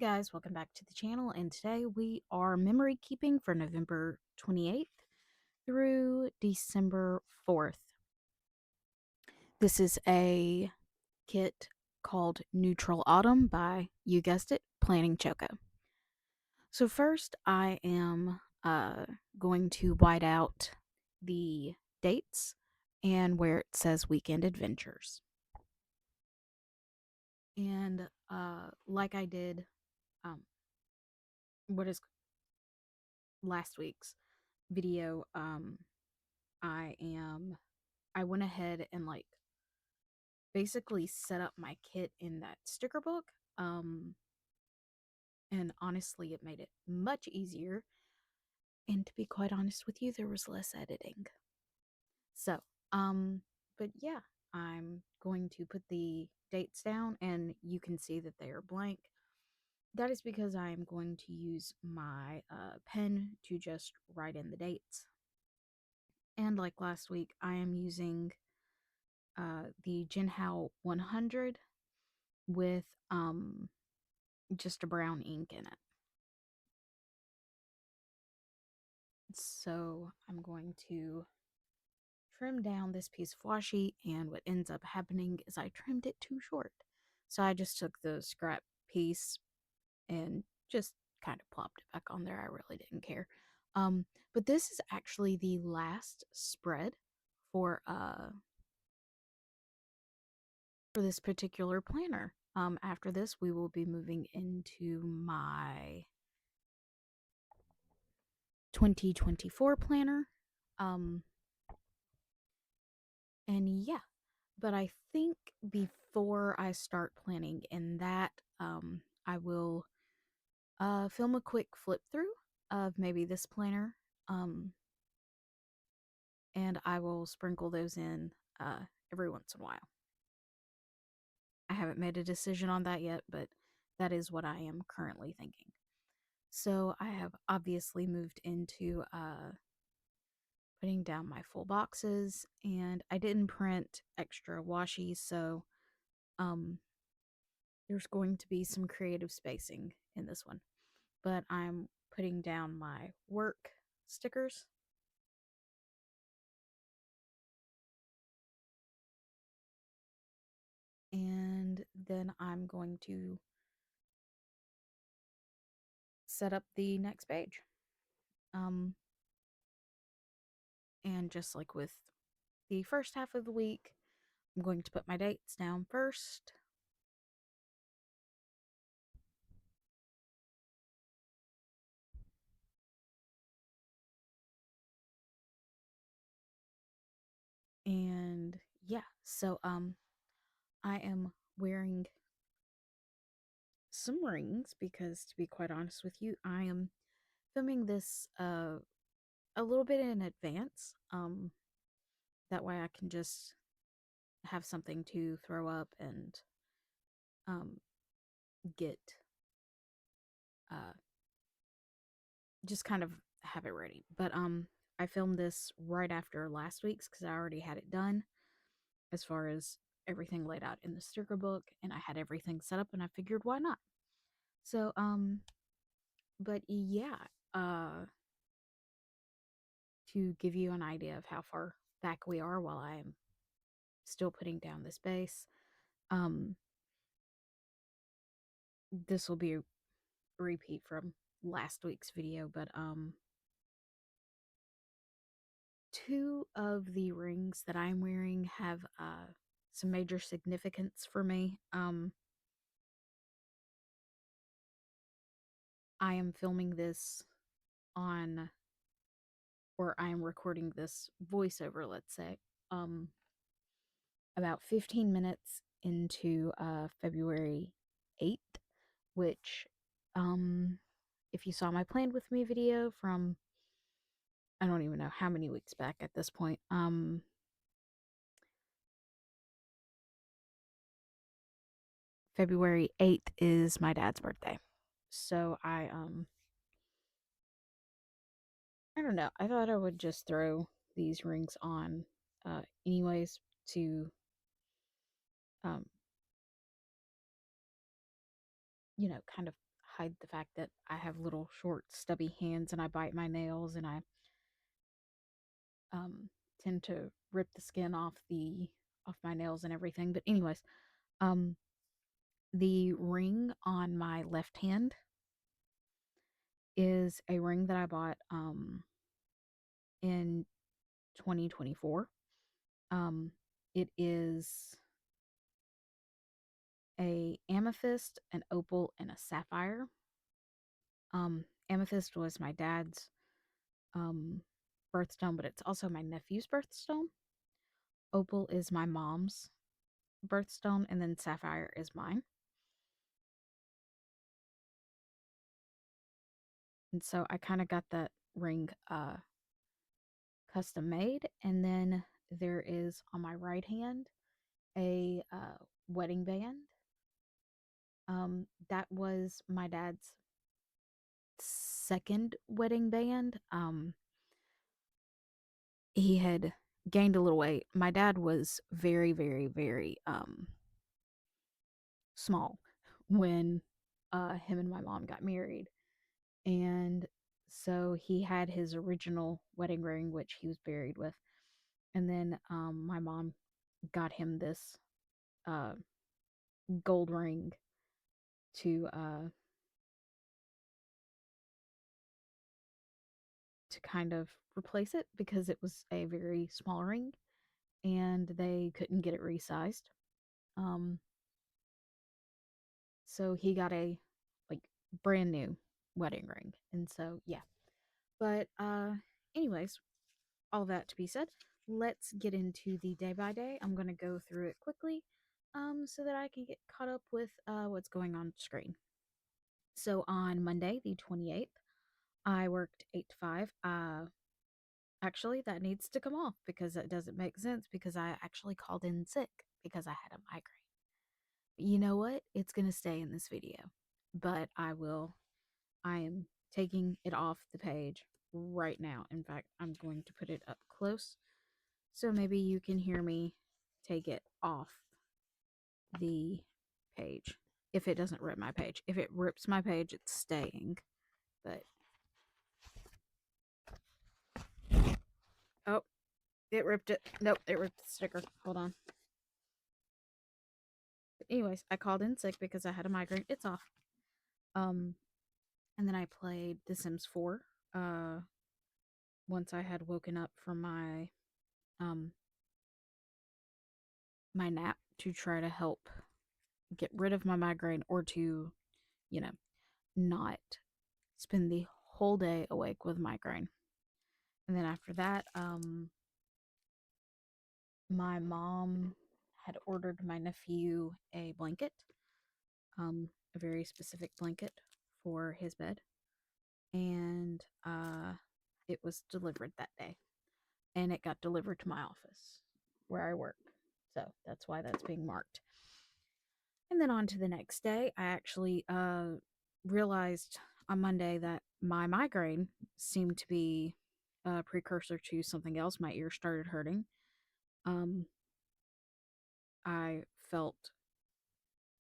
guys, welcome back to the channel, and today we are memory keeping for November 28th through December 4th. This is a kit called Neutral Autumn by, you guessed it, Planning Choco. So first I am going to white out the dates and where it says Weekend Adventures. And like I did what is last week's video, I went ahead and basically set up my kit in that sticker book. And honestly, it made it much easier. And to be quite honest with you, there was less editing. So, but yeah, I'm going to put the dates down and you can see that they are blank. That is because I am going to use my pen to just write in the dates. And like last week, I am using the Jinhao 100 with just a brown ink in it. So I'm going to trim down this piece of washi, and what ends up happening is I trimmed it too short. So I just took the scrap piece and just kind of plopped it back on there. I really didn't care. But this is actually the last spread for this particular planner. After this, we will be moving into my 2024 planner. And yeah, but I think before I start planning in that, I will film a quick flip through of maybe this planner, and I will sprinkle those in every once in a while. I haven't made a decision on that yet, but that is what I am currently thinking. So I have obviously moved into putting down my full boxes, and I didn't print extra washi, so there's going to be some creative spacing in this one. But I'm putting down my work stickers. And then I'm going to set up the next page. And just like with the first half of the week, I'm going to put my dates down first. And yeah, so I am wearing some rings because, to be quite honest with you, I am filming this a little bit in advance. That way I can just have something to throw up and um get uh just kind of have it ready. But I filmed this right after last week's because I already had it done as far as everything laid out in the sticker book, and I had everything set up, and I figured why not. So but yeah, to give you an idea of how far back we are while I am still putting down this base, this will be a repeat from last week's video, but two of the rings that I'm wearing have some major significance for me. I am filming this on, or I am recording this voiceover, let's say, about 15 minutes into February 8th, which, if you saw my Planned With Me video from, I don't even know how many weeks back at this point, February 8th is my dad's birthday. So I don't know. I thought I would just throw these rings on anyways to um kind of hide the fact that I have little short stubby hands and I bite my nails and I um tend to rip the skin off my nails and everything. But anyways, um the ring on my left hand is a ring that I bought in 2024. Um it is a amethyst, an opal, and a sapphire. Amethyst was my dad's um birthstone, but it's also my nephew's birthstone. Opal is my mom's birthstone, and then sapphire is mine. And so I kind of got that ring custom made. And then there is on my right hand a wedding band. That was my dad's second wedding band. He had gained a little weight. My dad was very, very, very small when him and my mom got married. And so he had his original wedding ring, which he was buried with. And then my mom got him this uh, gold ring to to kind of replace it because it was a very small ring and they couldn't get it resized. Um, so he got a like brand new wedding ring, and so yeah. But anyways, all that to be said, let's get into the day by day. I'm gonna go through it quickly, so that I can get caught up with what's going on screen. So on Monday, the 28th, I worked 8 to 5. Actually, that needs to come off because that doesn't make sense because I actually called in sick because I had a migraine. You know what? It's going to stay in this video, but I am taking it off the page right now. In fact, I'm going to put it up close so maybe you can hear me take it off the page. If it doesn't rip my page, if it rips my page, it's staying. But oh, it ripped it. Nope, it ripped the sticker. Hold on. But anyways, I called in sick because I had a migraine. It's off. Um, and then I played The Sims 4. Uh, once I had woken up from um my nap to try to help get rid of my migraine or to, you know, not spend the whole day awake with migraine. And then after that, my mom had ordered my nephew a blanket, a very specific blanket for his bed, and it was delivered that day, and it got delivered to my office where I work. So that's why that's being marked. And then on to the next day, I actually realized on Monday that my migraine seemed to be a precursor to something else. My ear started hurting. Um, I felt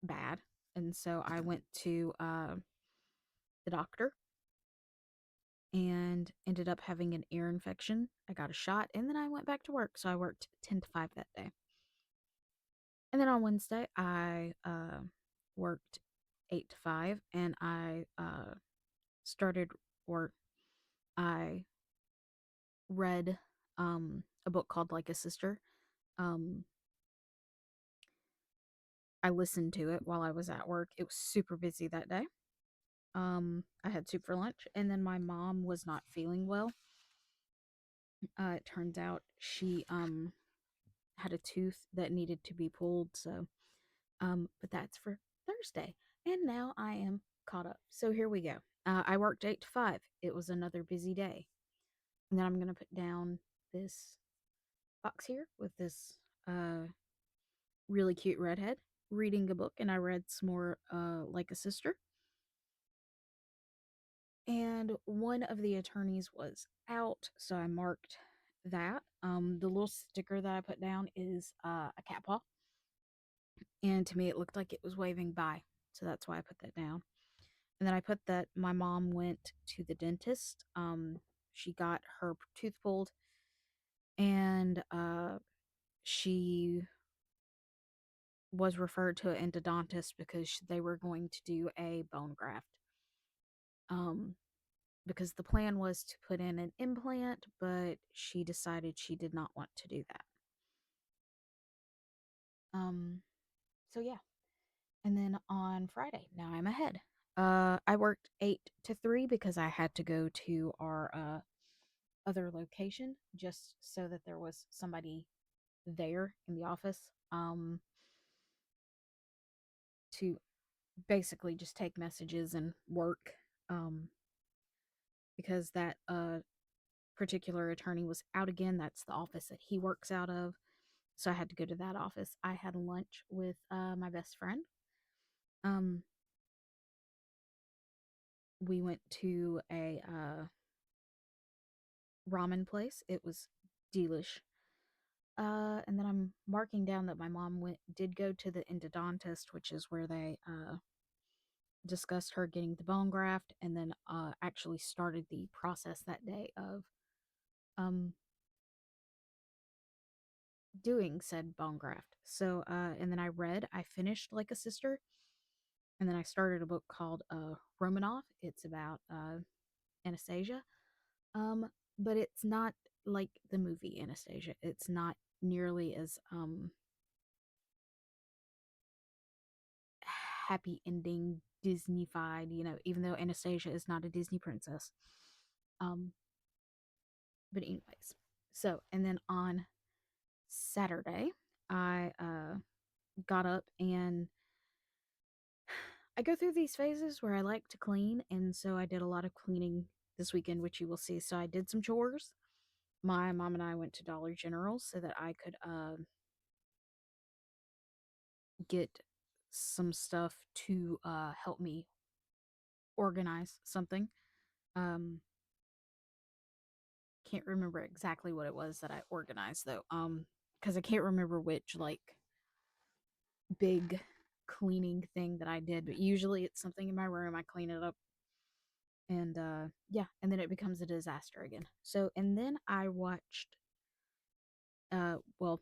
bad, and so I went to the doctor and ended up having an ear infection. I got a shot, and then I went back to work. So I worked 10 to 5 that day. And then on Wednesday, I worked 8 to 5, and I started or I read a book called Like a Sister. Um, I listened to it while I was at work. It was super busy that day. I had soup for lunch, and then my mom was not feeling well. It turns out she had a tooth that needed to be pulled, so but that's for Thursday. And now I am caught up. So here we go. I worked 8 to 5. It was another busy day. And then I'm gonna put down this box here with this really cute redhead reading a book, and I read some more Like a Sister. And one of the attorneys was out, so I marked that. The little sticker that I put down is a cat paw, and to me it looked like it was waving bye, so that's why I put that down. And then I put that my mom went to the dentist. She got her tooth pulled, and she was referred to an endodontist because they were going to do a bone graft. Um, because the plan was to put in an implant, but she decided she did not want to do that. Um, so yeah. And then on Friday, now I'm ahead. I worked 8 to 3 because I had to go to our other location just so that there was somebody there in the office to basically just take messages and work um, because that particular attorney was out again. That's the office that he works out of. So I had to go to that office. I had lunch with my best friend. Um, we went to a ramen place. It was delish. And then I'm marking down that my mom did go to the endodontist, which is where they discussed her getting the bone graft, and then actually started the process that day of um doing said bone graft. So and then I finished Like a Sister, and then I started a book called Romanov. It's about Anastasia. Um, but it's not like the movie Anastasia. It's not nearly as happy ending Disney-fied, even though Anastasia is not a Disney princess. Um, but anyways, so and then on Saturday, I got up and I go through these phases where I like to clean, and so I did a lot of cleaning this weekend, which you will see. So I did some chores. My mom and I went to Dollar General so that I could get some stuff to help me organize something. Um, can't remember exactly what it was that I organized though. Because I can't remember which like big cleaning thing that I did, but usually it's something in my room. I clean it up, and yeah, and then it becomes a disaster again. So and then I watched well,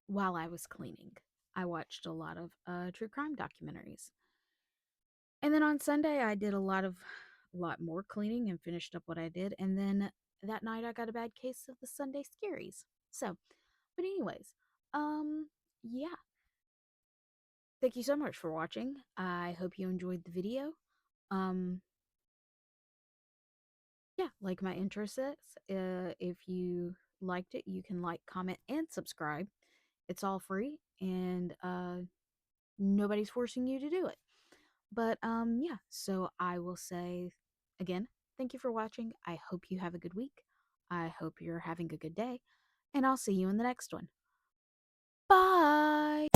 while I was cleaning, I watched a lot of true crime documentaries. And then on Sunday I did a lot more cleaning and finished up what I did, and then that night I got a bad case of the Sunday scaries. So, but anyways, yeah. Thank you so much for watching. I hope you enjoyed the video. Um yeah, like my intro says, if you liked it, you can like, comment, and subscribe. It's all free, and nobody's forcing you to do it. But yeah, so I will say again, thank you for watching. I hope you have a good week. I hope you're having a good day, and I'll see you in the next one. Bye.